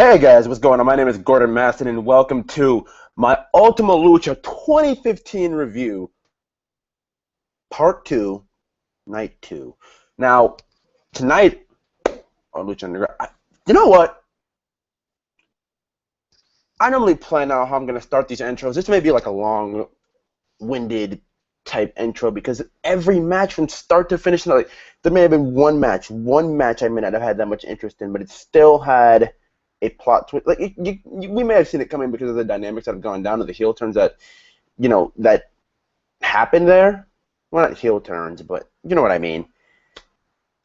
Hey guys, what's going on? My name is Gordon Maston, and welcome to my Ultima Lucha 2015 review, Part 2, Night 2. Now, tonight on Lucha Underground, you know what? I normally plan out how I'm going to start these intros. This may be like a long-winded type intro because every match from start to finish, like, there may have been one match I may not have had that much interest in, but it still had a plot twist. Like we may have seen it coming because of the dynamics that have gone down to the heel turns that that happened there. Well, not heel turns, but you know what I mean.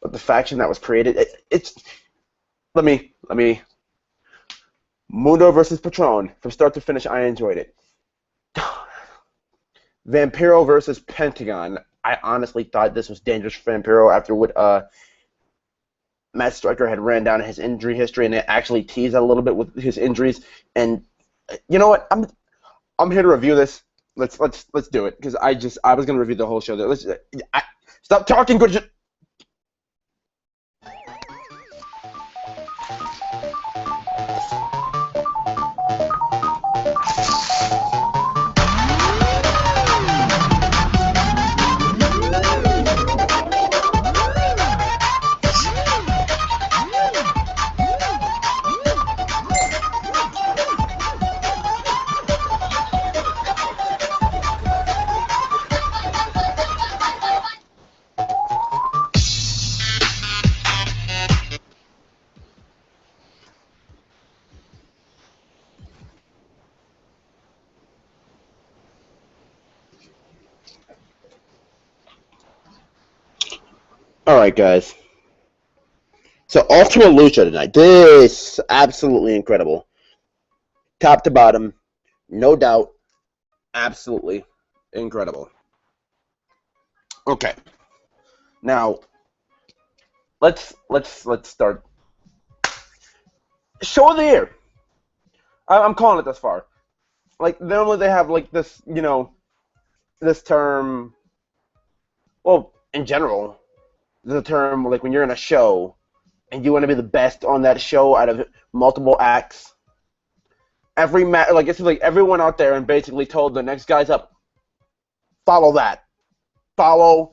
But the faction that was created, it's let me Mundo versus Patron from start to finish. I enjoyed it. Vampiro versus Pentagon. I honestly thought this was dangerous for Vampiro after what Matt Striker had ran down his injury history, and they actually teased a little bit with his injuries. And you know what? I'm here to review this. Let's do it because I was gonna review the whole show. Stop talking, good. All right, guys. So Ultima Lucha tonight. This absolutely incredible, top to bottom, no doubt, absolutely incredible. Okay, now let's start. Show of the year. I'm calling it this far. Like normally they have like this, this term. Well, in general, the term like when you're in a show and you want to be the best on that show out of multiple acts. Every like it's like everyone out there and basically told the next guys up, follow that, and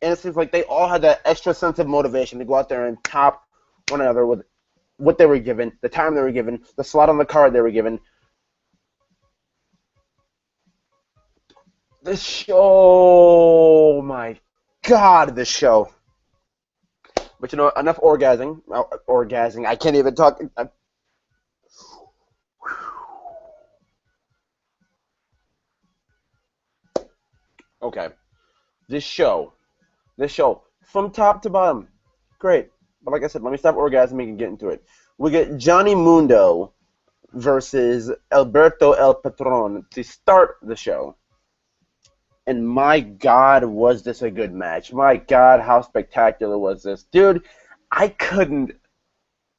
it seems like they all had that extra sense of motivation to go out there and top one another with what they were given, the time they were given, the slot on the card they were given. This show, oh my God, this show. But enough orgasming. I can't even talk. Okay, this show, from top to bottom, great. But like I said, let me stop orgasming and get into it. We get Johnny Mundo versus Alberto El Patron to start the show. And my God, was this a good match. My God, how spectacular was this. Dude, I couldn't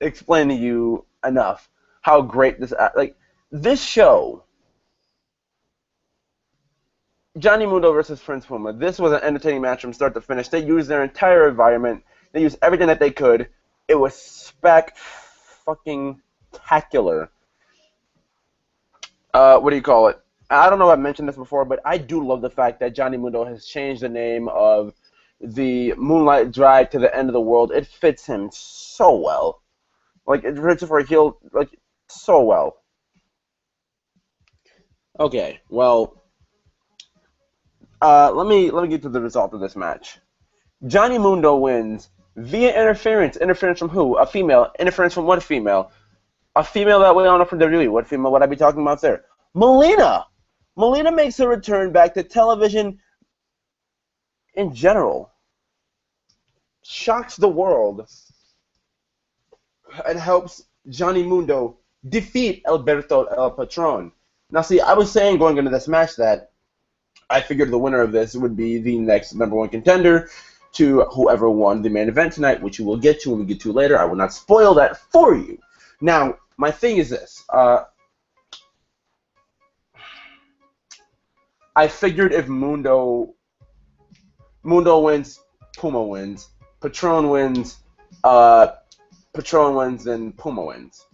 explain to you enough how great this show, Johnny Mundo versus Prince Puma, this was an entertaining match from start to finish. They used their entire environment. They used everything that they could. It was spectacular. What do you call it? I don't know if I mentioned this before, but I do love the fact that Johnny Mundo has changed the name of the Moonlight Drive to the End of the World. It fits him so well. Like, it fits for a heel, like, so well. Okay, well, let me get to the result of this match. Johnny Mundo wins via interference. Interference from who? A female. Interference from what female? A female that we all know from WWE. What female would I be talking about there? Melina! Melina makes a return back to television in general. Shocks the world and helps Johnny Mundo defeat Alberto El Patron. Now, see, I was saying going into this match that I figured the winner of this would be the next #1 contender to whoever won the main event tonight, which you will get to when we get to later. I will not spoil that for you. Now, my thing is this. I figured if Mundo wins, Puma wins. Patron wins, Patron wins, then Puma wins.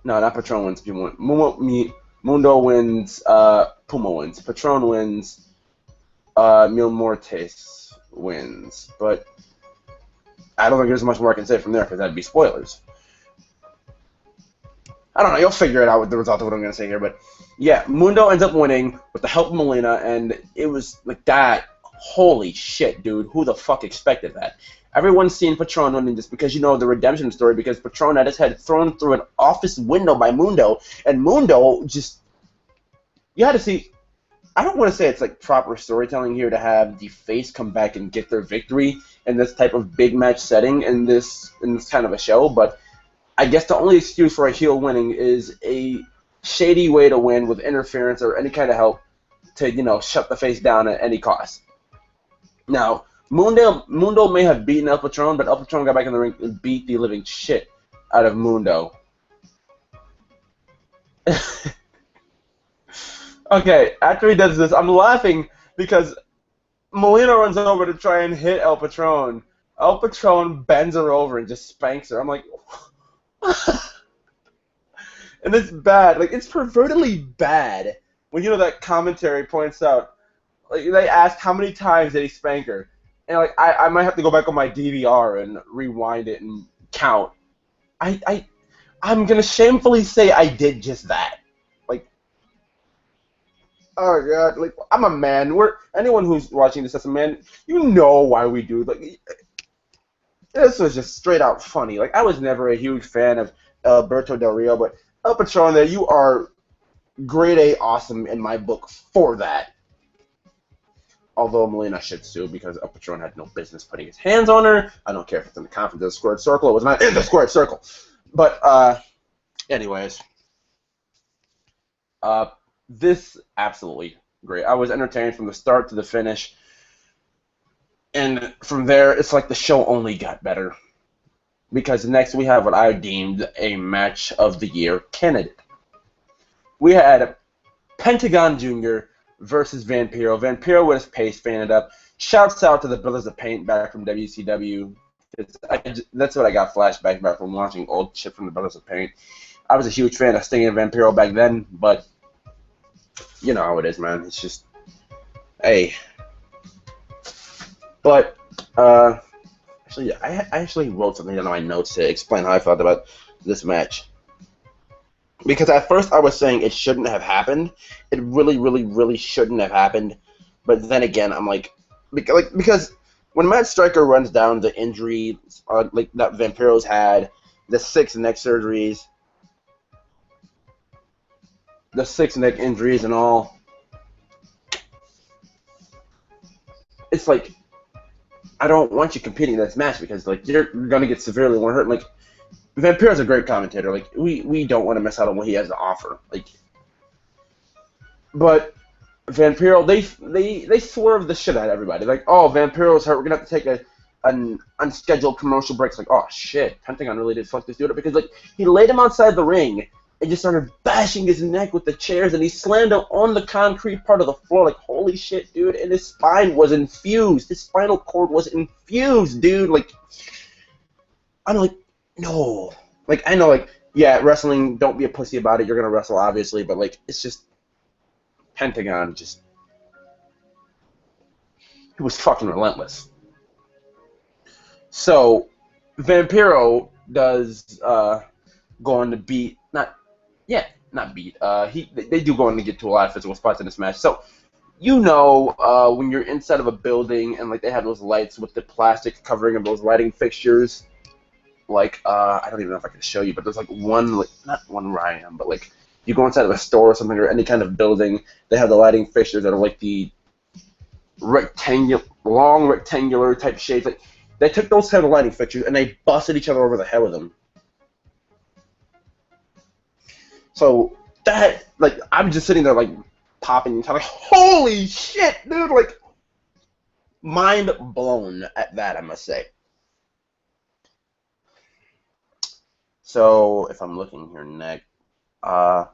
No, not Patron wins. Mundo wins. Puma wins. Patron wins. Mil Mortes wins. But I don't think there's much more I can say from there because that'd be spoilers. I don't know. You'll figure it out with the result of what I'm going to say here. But yeah, Mundo ends up winning with the help of Molina, and it was like that. Holy shit, dude. Who the fuck expected that? Everyone's seen Patron winning just because you know the redemption story, because Patron had his head thrown through an office window by Mundo, and Mundo just... You had to see... I don't want to say it's like proper storytelling here to have the face come back and get their victory in this type of big match setting in this kind of a show, but I guess the only excuse for a heel winning is a shady way to win with interference or any kind of help to, you know, shut the face down at any cost. Now, Mundo may have beaten El Patron, but El Patron got back in the ring and beat the living shit out of Mundo. Okay, after he does this, I'm laughing because Molina runs over to try and hit El Patron. El Patron bends her over and just spanks her. I'm like... And it's bad. Like, it's pervertedly bad. When, you know, that commentary points out, like, they asked how many times did he spank her. And, like, I might have to go back on my DVR and rewind it and count. I'm going to shamefully say I did just that. Like, oh, God. Like, I'm a man. Anyone who's watching this as a man, you know why we do. Like, this was just straight out funny. Like, I was never a huge fan of Alberto Del Rio, but El Patron there, you are grade A awesome in my book for that. Although Molina should sue because El Patron had no business putting his hands on her. I don't care if it's in the confines of the squared circle. It was not in the squared circle. But, anyways. This, absolutely great. I was entertained from the start to the finish. And from there, it's like the show only got better. Because next we have what I deemed a match of the year candidate. We had Pentagon Jr. versus Vampiro. Vampiro with his pace fanning up. Shouts out to the Brothers of Paint back from WCW. That's what I got flashback back from watching old shit from the Brothers of Paint. I was a huge fan of Sting and Vampiro back then, but you know how it is, man. It's just, hey. But, actually, I actually wrote something down on my notes to explain how I felt about this match. Because at first I was saying it shouldn't have happened. It really, really, really shouldn't have happened. But then again, I'm like because when Matt Striker runs down the injury like that Vampiro's had, the 6 neck surgeries, the 6 neck injuries and all, it's like, I don't want you competing in this match because like you're gonna get severely more hurt. Like, Vampiro's a great commentator. Like, we don't want to miss out on what he has to offer. Like, but Vampiro, they swerve the shit out of everybody. Like, oh, Vampiro's hurt. We're gonna have to take an unscheduled commercial break. It's like, oh shit, Pentagon really did fuck this dude up because like he laid him outside the ring and just started bashing his neck with the chairs, and he slammed him on the concrete part of the floor. Like, holy shit, dude! And his spine was infused. His spinal cord was infused, dude. Like, I'm like, no. Like, I know, like, yeah, wrestling, don't be a pussy about it. You're gonna wrestle, obviously, but like, it's just Pentagon. Just, he was fucking relentless. So, Vampiro does go on to beat they do go on to get to a lot of physical spots in this match. So, you know, when you're inside of a building and like they have those lights with the plastic covering of those lighting fixtures, like I don't even know if I can show you, but there's like one, like not one where I am, but like you go inside of a store or something or any kind of building, they have the lighting fixtures that are like the long rectangular type shapes. Like, they took those kind of lighting fixtures and they busted each other over the head with them. So that, like, I'm just sitting there, like, popping and like, holy shit, dude, like, mind blown at that, I must say. So, if I'm looking here next, oh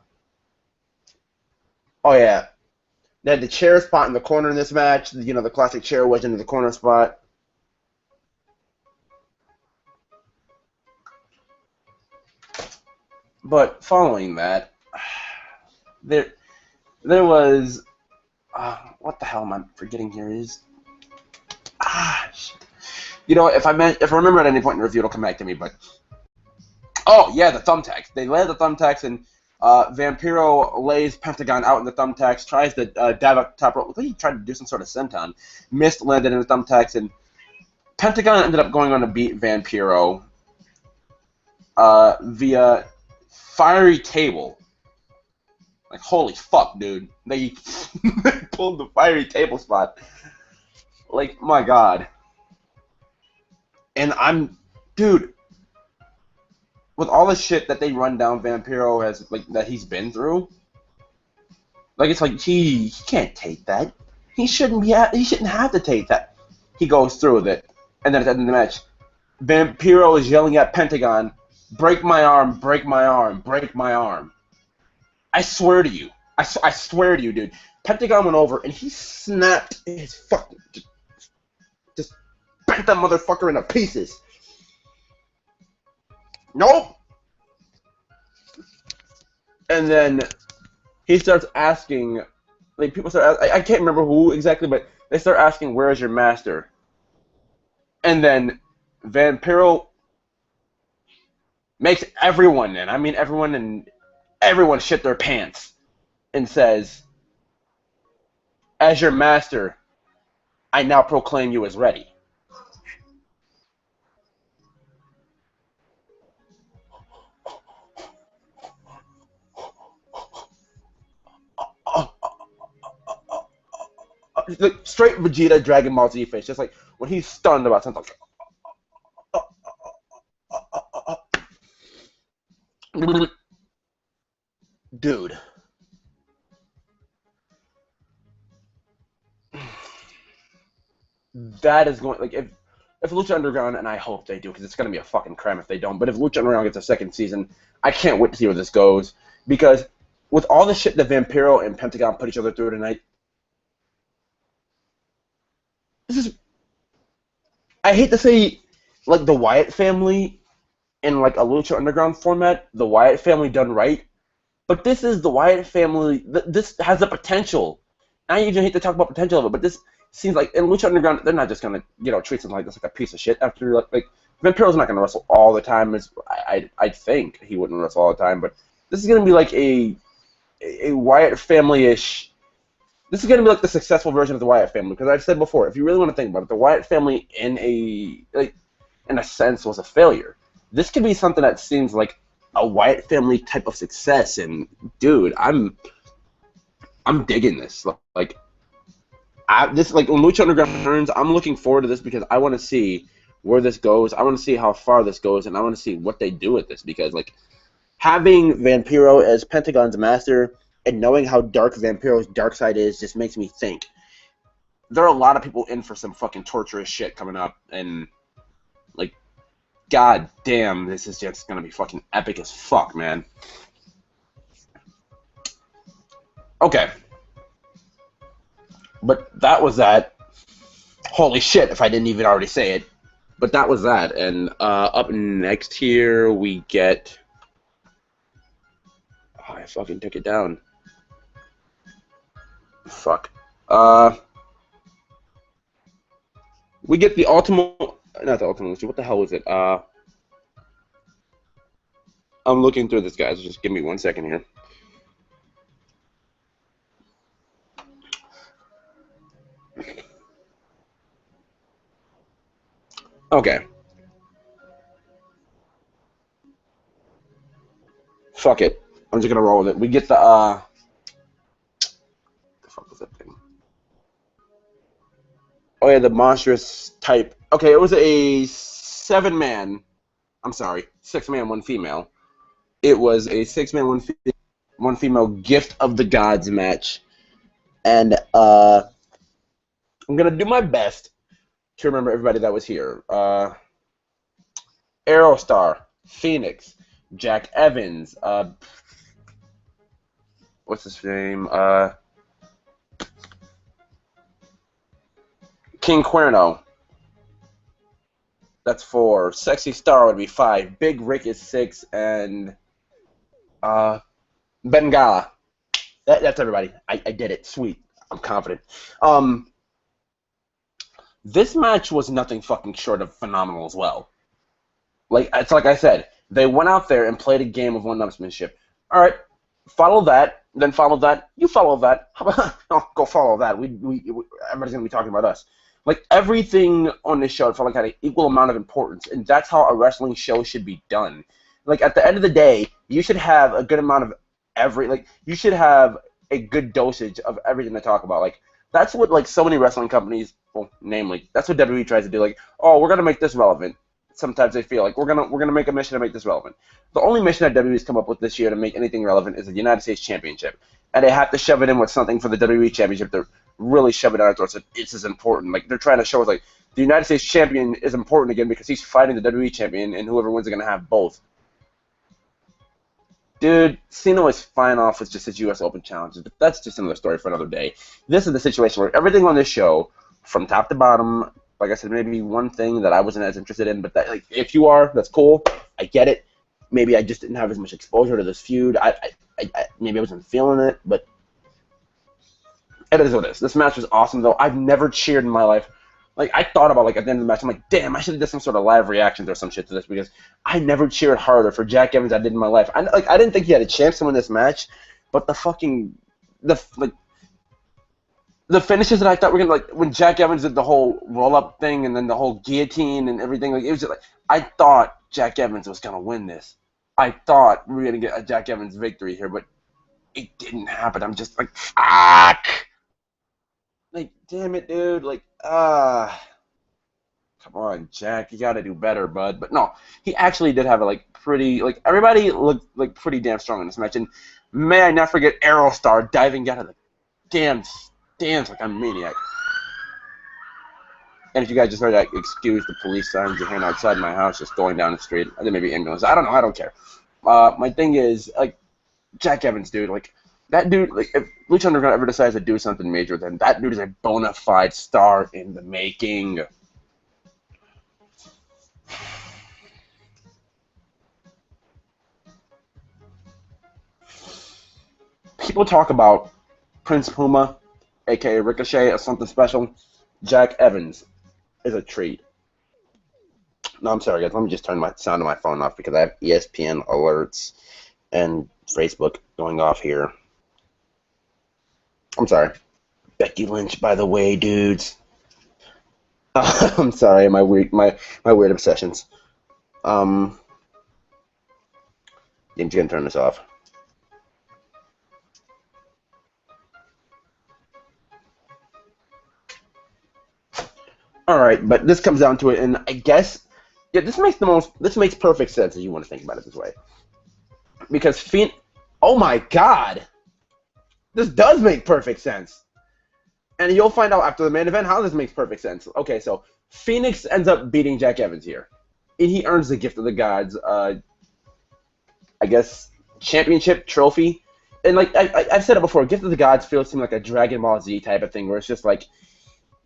yeah, they had the chair spot in the corner in this match, you know, the classic chair wedge into the corner spot. But following that, there there was what the hell am I forgetting here is you know if I remember at any point in the review it'll come back to me. But oh yeah, the thumbtacks. They landed the thumbtacks and Vampiro lays Pentagon out in the thumbtacks, tries to dive up top rope. I think he tried to do some sort of senton. Missed, landed in the thumbtacks, and Pentagon ended up going on to beat Vampiro via fiery table. Like, holy fuck, dude. They pulled the fiery table spot. Like, my god. And dude, with all the shit that they run down Vampiro has, like, that he's been through, like, it's like, he can't take that. He shouldn't have to take that. He goes through with it. And then at the end of the match, Vampiro is yelling at Pentagon, break my arm, break my arm, break my arm. I swear to you. I swear to you, dude. Pentagon went over and he snapped his fucking... Just bent that motherfucker into pieces. Nope. And then he starts asking... Like, people start... I can't remember who exactly, but they start asking, where is your master? And then Vampiro makes everyone, and I mean everyone shit their pants, and says, as your master, I now proclaim you as ready. Like, straight Vegeta Dragon Ball Z face, just like when he's stunned about something. Dude. That is going, like, if Lucha Underground, and I hope they do, because it's going to be a fucking crime if they don't, but if Lucha Underground gets a second season, I can't wait to see where this goes, because with all the shit that Vampiro and Pentagon put each other through tonight, this is, I hate to say, like, the Wyatt family in, like, a Lucha Underground format, the Wyatt family done right, but this is the Wyatt family, this has the potential. I even hate to talk about potential of it, but this seems like in Lucha Underground, they're not just gonna, treat something like this like a piece of shit. After like Vampiro's not gonna wrestle all the time. I think he wouldn't wrestle all the time, but this is gonna be like a Wyatt family-ish. This is gonna be like the successful version of the Wyatt family, because I've said before, if you really want to think about it, the Wyatt family in a sense was a failure. This could be something that seems like a Wyatt family type of success, and dude, I'm digging this. Like, this, like, when Lucha Underground turns, I'm looking forward to this because I want to see where this goes. I want to see how far this goes, and I want to see what they do with this, because, like, having Vampiro as Pentagon's master and knowing how dark Vampiro's dark side is just makes me think there are a lot of people in for some fucking torturous shit coming up, and, like, god damn, this is just gonna be fucking epic as fuck, man. Okay. But that was that. Holy shit, if I didn't even already say it. But that was that. And up next here, we get... Oh, I fucking took it down. Fuck. We get the Ultima... Not the Ultima Lucha. What the hell was it? I'm looking through this, guys. Just give me 1 second here. Okay. Fuck it. I'm just gonna roll with it. We get the fuck was that thing? Oh yeah, the monstrous type. Okay, it was a 7-man. I'm sorry, 6-man, 1 female. It was a 6-man, 1 female gift of the gods match, and I'm gonna do my best to remember everybody that was here. Aerostar, Phoenix, Jack Evans, what's his name? King Cuerno. That's 4. Sexy Star would be 5. Big Rick is 6, and Uh, Bengala. That's everybody. I did it. Sweet. I'm confident. Um, this match was nothing fucking short of phenomenal as well. Like it's like I said, they went out there and played a game of one-upsmanship. All right, follow that, then follow that. You follow that. How about go follow that? Everybody's gonna be talking about us. Like everything on this show felt like had an equal amount of importance, and that's how a wrestling show should be done. Like at the end of the day, you should have a good amount of you should have a good dosage of everything to talk about. Like that's what like so many wrestling companies, well, namely, that's what WWE tries to do. Like, oh, we're gonna make this relevant. Sometimes they feel like we're gonna make a mission to make this relevant. The only mission that WWE's come up with this year to make anything relevant is the United States Championship, and they have to shove it in with something for the WWE Championship to really shove it down our throats. It's as important. Like they're trying to show us like the United States Champion is important again because he's fighting the WWE Champion, and whoever wins is gonna have both. Dude, Cena was fine off with just his U.S. Open challenges, but that's just another story for another day. This is the situation where everything on this show, from top to bottom, like I said, maybe one thing that I wasn't as interested in, but that, like, if you are, that's cool. I get it. Maybe I just didn't have as much exposure to this feud. Maybe I wasn't feeling it, but it is what it is. This match was awesome, though. I've never cheered in my life. Like, I thought about, like, at the end of the match, I'm like, damn, I should have done some sort of live reactions or some shit to this because I never cheered harder for Jack Evans than I did in my life. I didn't think he had a chance to win this match, but the finishes that I thought were going to, like, when Jack Evans did the whole roll-up thing and then the whole guillotine and everything, like, it was just like, I thought Jack Evans was going to win this. I thought we were going to get a Jack Evans victory here, but it didn't happen. I'm just like, fuck! Like, damn it, dude. Like, come on, Jack. You got to do better, bud. But no, he actually did have a, like, pretty, like, everybody looked, like, pretty damn strong in this match. And may I not forget Aerostar diving out of the damn stands like a maniac. And if you guys just heard that, excuse the police sirens you're hearing outside my house just going down the street. I think maybe ambulance. I don't know. I don't care. My thing is, like, Jack Evans, dude, like, that dude, like, if Lucha Underground ever decides to do something major, then that dude is a bona fide star in the making. People talk about Prince Puma, a.k.a. Ricochet, as something special. Jack Evans is a treat. No, I'm sorry, guys. Let me just turn my sound of my phone off because I have ESPN alerts and Facebook going off here. I'm sorry. Becky Lynch, by the way, dudes. I'm sorry, my weird obsessions. I'm just gonna turn this off. All right, but this comes down to it, and I guess this makes perfect sense if you want to think about it this way, because oh my God. This does make perfect sense. And you'll find out after the main event how this makes perfect sense. Okay, so Phoenix ends up beating Jack Evans here. And he earns the Gift of the Gods, I guess, championship trophy. And like I've said it before, Gift of the Gods feels to me like a Dragon Ball Z type of thing where it's just like,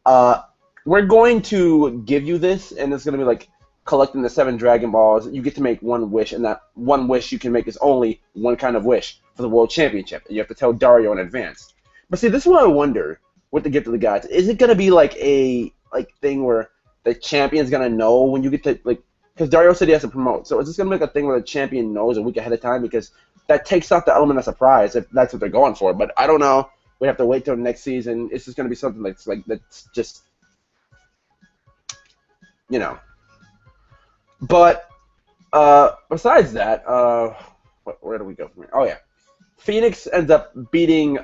we're going to give you this, and it's going to be like collecting the 7 Dragon Balls. You get to make one wish, and that one wish you can make is only one kind of wish for the World Championship. And you have to tell Dario in advance. But see, this is what I wonder with the Gift of the Gods. Is it going to be like a thing where the champion's going to know when you get to, like, because Dario said he has to promote. So is this going to be like a thing where the champion knows a week ahead of time? Because that takes out the element of surprise if that's what they're going for. But I don't know. We have to wait till next season. It's just going to be something that's just, you know. But besides that, where do we go from here? Oh, yeah. Phoenix ends up beating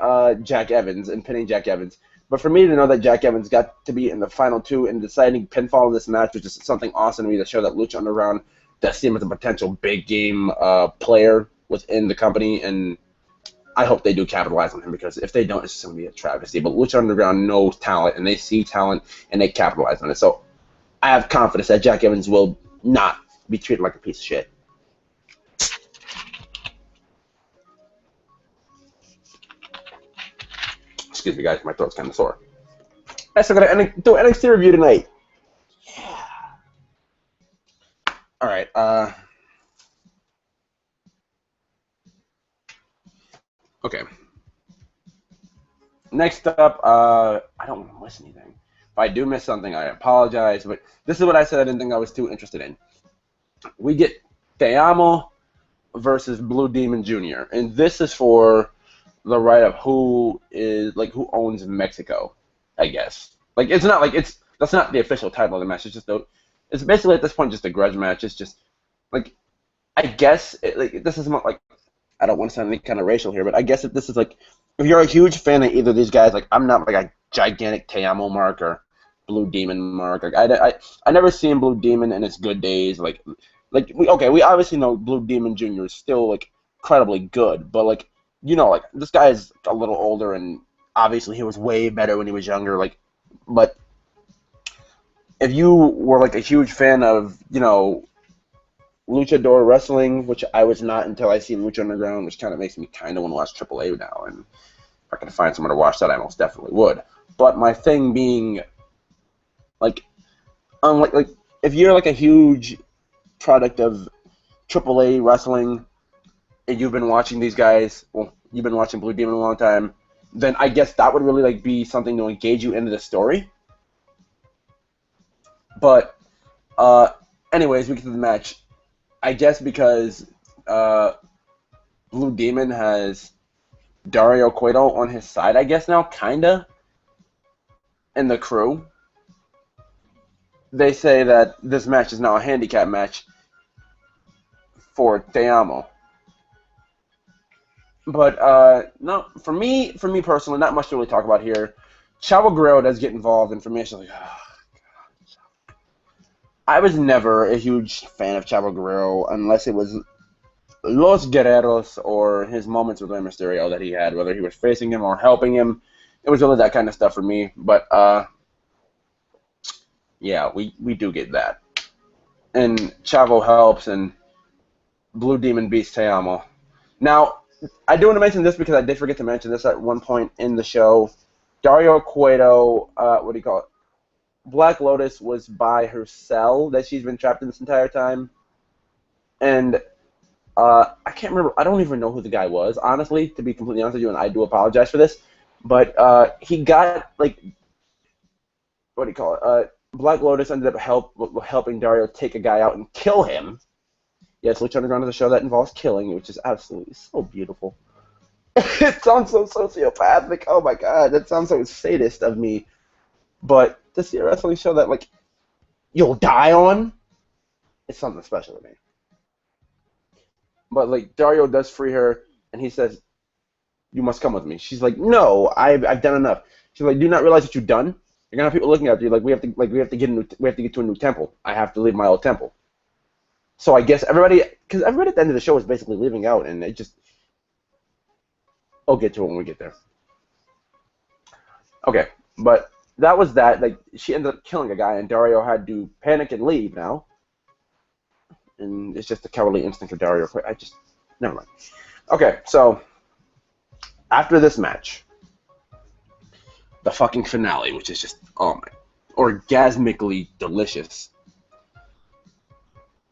Jack Evans and pinning Jack Evans. But for me to know that Jack Evans got to be in the final 2 and deciding pinfall of this match was just something awesome to me to show that Lucha Underground does see him as a potential big game player within the company. And I hope they do capitalize on him, because if they don't, it's just going to be a travesty. But Lucha Underground knows talent, and they see talent, and they capitalize on it. So I have confidence that Jack Evans will not be treated like a piece of shit. Excuse me, guys. My throat's kind of sore. I'm still going to do an NXT review tonight. Yeah. All right. Okay. Next up, I don't want to miss anything. If I do miss something, I apologize. But this is what I said I didn't think I was too interested in. We get Te Amo versus Blue Demon Jr. And this is for the right of who owns Mexico, I guess. Like it's not like it's that's not the official title of the match. It's basically at this point just a grudge match. It's just like I guess this is not like I don't want to sound any kind of racial here, but I guess if this is like if you're a huge fan of either of these guys, like I'm not like a gigantic Te Amo mark or Blue Demon mark. Like I never seen Blue Demon in its good days. We obviously know Blue Demon Jr. is still like incredibly good, but like like this guy is a little older and obviously he was way better when he was younger. But if you were like a huge fan of luchador wrestling, which I was not until I seen Lucha Underground, which kind of makes me kind of want to watch AAA now. And if I could find someone to watch that, I most definitely would. But my thing being, like if you're like a huge product of AAA wrestling, and you've been watching these guys, well, you've been watching Blue Demon a long time, then I guess that would really like be something to engage you into the story. But, anyways, we get to the match. I guess because Blue Demon has Dario Cueto on his side, I guess now, kinda, in the crew. They say that this match is now a handicap match for Te Amo. But no, for me personally, not much to really talk about here. Chavo Guerrero does get involved, and for me, it's just like, I was never a huge fan of Chavo Guerrero unless it was Los Guerreros or his moments with Rey Mysterio that he had, whether he was facing him or helping him. It was really that kind of stuff for me. But yeah, we do get that, and Chavo helps, and Blue Demon beats Te Amo. Now, I do want to mention this because I did forget to mention this at one point in the show. Dario Cueto, what do you call it? Black Lotus was by her cell that she's been trapped in this entire time. And I can't remember. I don't even know who the guy was, honestly, to be completely honest with you, and I do apologize for this. But he got, like, what do you call it? Black Lotus ended up helping Dario take a guy out and kill him. Yes, Lucha Underground is a show that involves killing, which is absolutely so beautiful. It sounds so sociopathic. Oh my god, that sounds so sadist of me. But to see a wrestling show that, like, you'll die on, it's something special to me. But, like, Dario does free her, and he says, "You must come with me." She's like, "No, I've done enough." She's like, "Do you not realize what you've done? You're gonna have people looking at you like we have to get to a new temple. I have to leave my old temple." So I guess everybody at the end of the show is basically leaving out, and it just, I'll get to it when we get there. Okay, but that was that. Like, she ended up killing a guy, and Dario had to panic and leave now. And it's just a cowardly instinct for Dario. Never mind. Okay, so after this match, the fucking finale, which is just, oh my, orgasmically delicious.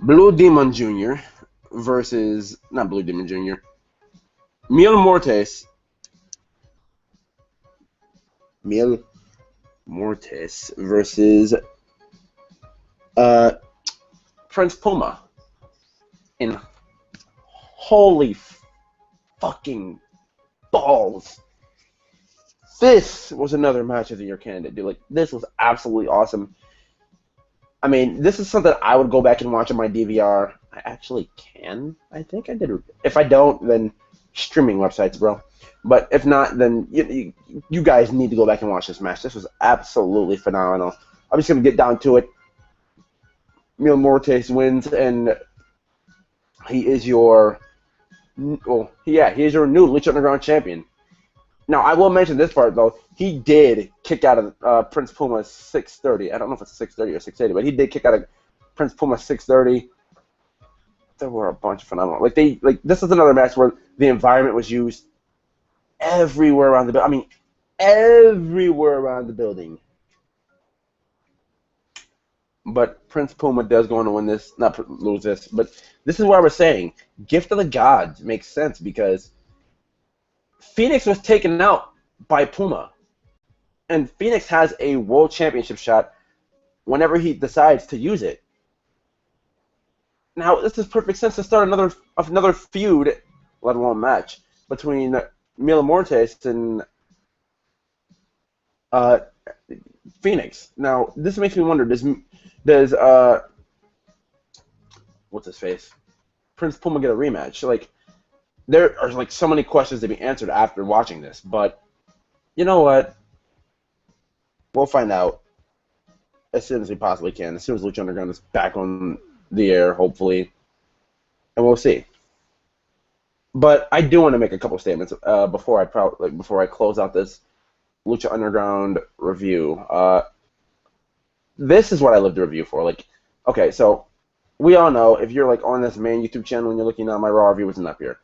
Blue Demon Jr. versus, not Blue Demon Jr., Mil Mortes versus Prince Puma. And holy fucking balls. This was another match of the year candidate, dude. Like, this was absolutely awesome. I mean, this is something I would go back and watch on my DVR. I actually can. I think I did. If I don't, then streaming websites, bro. But if not, then you guys need to go back and watch this match. This was absolutely phenomenal. I'm just going to get down to it. Mil Mortes wins, and he is your new Lucha Underground champion. Now, I will mention this part, though. He did kick out of Prince Puma's 630. I don't know if it's 630 or 680, but he did kick out of Prince Puma's 630. There were a bunch of phenomenal. This is another match where the environment was used everywhere around the building. I mean, everywhere around the building. But Prince Puma does go on to win this, not lose this. But this is what I was saying. Gift of the Gods makes sense because Phoenix was taken out by Puma, and Phoenix has a world championship shot whenever he decides to use it. Now, this is perfect sense to start another feud, let alone match, between Mil Muertes and Phoenix. Now, this makes me wonder: does what's his face, Prince Puma get a rematch? Like, there are like so many questions to be answered after watching this, but you know what? We'll find out as soon as we possibly can. As soon as Lucha Underground is back on the air, hopefully, and we'll see. But I do want to make a couple statements before I close out this Lucha Underground review. This is what I live to review for. Like, okay, so we all know if you're like on this main YouTube channel and you're looking at my Raw review, wasn't up here.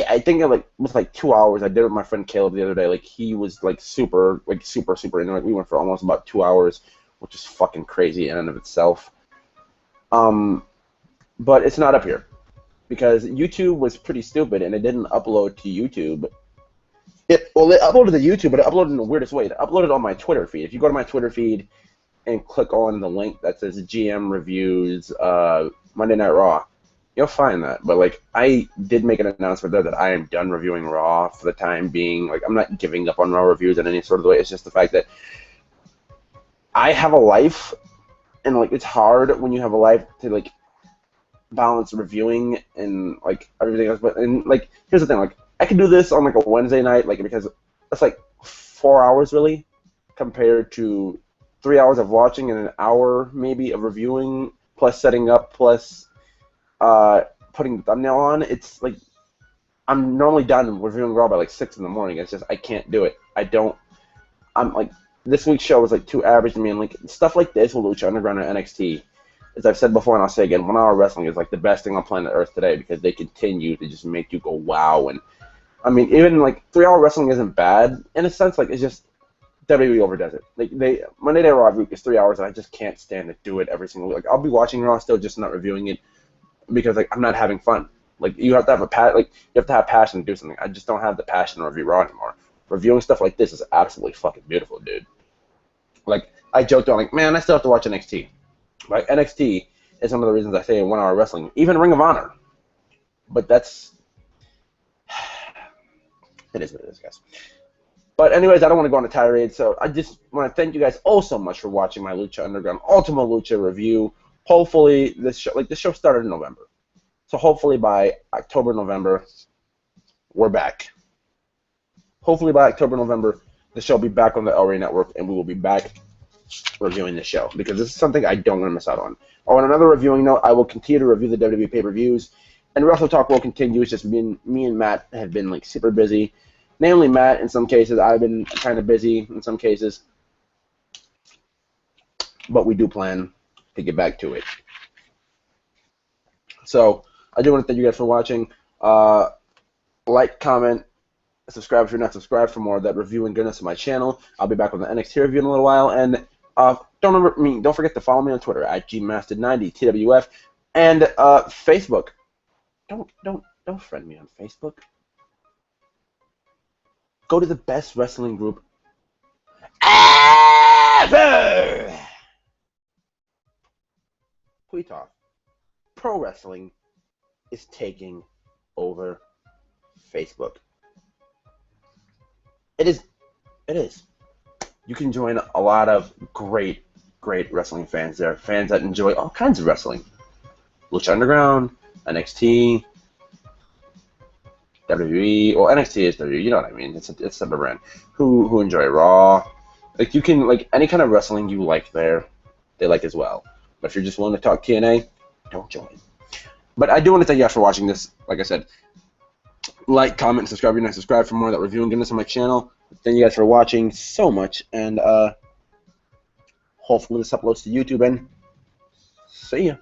I think it was like 2 hours. I did it with my friend Caleb the other day. Like, he was super into it. We went for almost about 2 hours, which is fucking crazy in and of itself. But it's not up here because YouTube was pretty stupid and it didn't upload to YouTube. It uploaded to YouTube, but it uploaded in the weirdest way. It uploaded on my Twitter feed. If you go to my Twitter feed and click on the link that says GM Reviews Monday Night Raw, you'll find that. But like, I did make an announcement there that I am done reviewing Raw for the time being. Like, I'm not giving up on Raw reviews in any sort of way. It's just the fact that I have a life, and like, it's hard when you have a life to like balance reviewing and like everything else. But and like, here's the thing: like, I could do this on like a Wednesday night, like, because that's like 4 hours really, compared to 3 hours of watching and an hour maybe of reviewing, plus setting up, plus putting the thumbnail on. It's like, I'm normally done reviewing Raw by like 6 in the morning. It's just, I can't do it. I'm like, this week's show was like too average to me, and like stuff like this with Lucha Underground and NXT, as I've said before and I'll say again, 1 hour wrestling is like the best thing on planet Earth today, because they continue to just make you go wow. And I mean, even like 3 hour wrestling isn't bad in a sense. Like, it's just WWE overdoes it. Like, Monday Night Raw week is 3 hours, and I just can't stand to do it every single week. Like, I'll be watching Raw still, just not reviewing it, because like, I'm not having fun. Like, you have to have you have to have passion to do something. I just don't have the passion to review Raw anymore. Reviewing stuff like this is absolutely fucking beautiful, dude. Like, I joked on, like, man, I still have to watch NXT. Like, NXT is one of the reasons I say 1 hour wrestling, even Ring of Honor. But that's, it is what it is, guys. But anyways, I don't want to go on a tirade, so I just want to thank you guys all so much for watching my Lucha Underground Ultima Lucha review. Hopefully, this show started in November. So hopefully by October, November, we're back. Hopefully by October, November, the show will be back on the El Rey Network, and we will be back reviewing the show, because this is something I don't want to miss out on. On another reviewing note, I will continue to review the WWE pay-per-views, and Wrestle Talk will continue. It's just me and Matt have been like super busy. Namely Matt in some cases. I've been kind of busy in some cases. But we do plan to get back to it. So, I do want to thank you guys for watching. Like, comment, subscribe if you're not subscribed for more of that review and goodness of my channel. I'll be back on the NXT review in a little while. And don't forget to follow me on Twitter at gmaster90, TWF, and Facebook. Don't friend me on Facebook. Go to the best wrestling group ever! Tweet off. Pro wrestling is taking over Facebook. It is. You can join a lot of great wrestling fans there. Fans that enjoy all kinds of wrestling. Lucha Underground, NXT, WWE, well, NXT is WWE, you know what I mean, it's a separate brand, who enjoy Raw. Like, you can, like, any kind of wrestling you like there, they like as well. But if you're just willing to talk TNA, don't join. But I do want to thank you guys for watching this. Like I said, like, comment, and subscribe if you're not subscribed for more of that review and goodness on my channel. Thank you guys for watching so much, and hopefully this uploads to YouTube, and see ya.